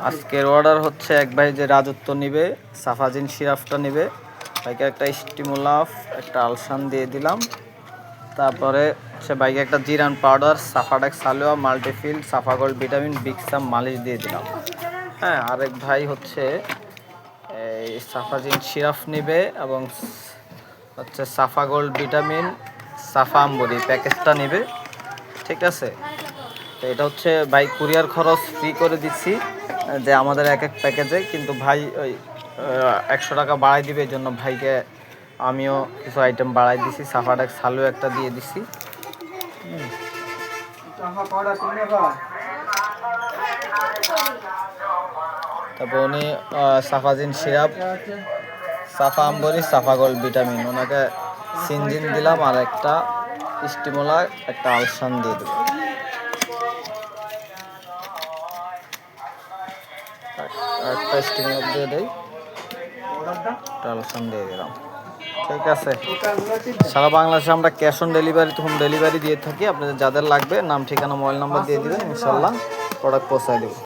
আজকের অর্ডার হচ্ছে এক ভাই যে রাজত্ব নিবে, সাফাজিন সিরাপটা নিবে। ভাইকে একটা স্টিমুলাফ, একটা আলসান দিয়ে দিলাম। তারপরে হচ্ছে ভাইকে একটা জিরান পাউডার, সাফাডেক্স সালোয়া, মাল্টিফিল, সাফাগোল্ড ভিটামিন, বিক্সাম মালিশ দিয়ে দিলাম। হ্যাঁ, আরেক ভাই হচ্ছে এই সাফাজিন সিরাপ নিবে এবং হচ্ছে সাফাগোল্ড ভিটামিন, সাফা আম্বরি প্যাকেজটা নিবে। ঠিক আছে, তো এটা হচ্ছে ভাই কুরিয়ার খরচ ফ্রি করে দিচ্ছি যে আমাদের এক এক প্যাকেজে, কিন্তু ভাই ওই 100 টাকা বাড়াই দিবে। এই জন্য ভাইকে আমিও কিছু আইটেম বাড়াই দিছি, সাফাডেক্স সালু একটা দিয়ে দিছি। তারপর উনি সাফাজিন সিরাপ, সাফা আম্বরি, সাফা গোল্ড ভিটামিন, ওনাকে সিনজিন দিলাম আর একটা স্টিমুলার, একটা আলসান দিয়ে দেবো। একটা স্টিমুলার দিয়ে দেই, একটা আলসান দিয়ে দিলাম। ঠিক আছে, সারা বাংলাদেশে আমরা cash on delivery, home delivery দিয়ে থাকি। আপনাদের যাদের লাগবে নাম, ঠিকানা, মোবাইল নাম্বার দিয়ে দিবেন, ইনশাল্লাহ প্রোডাক্ট পৌঁছায় দেবো।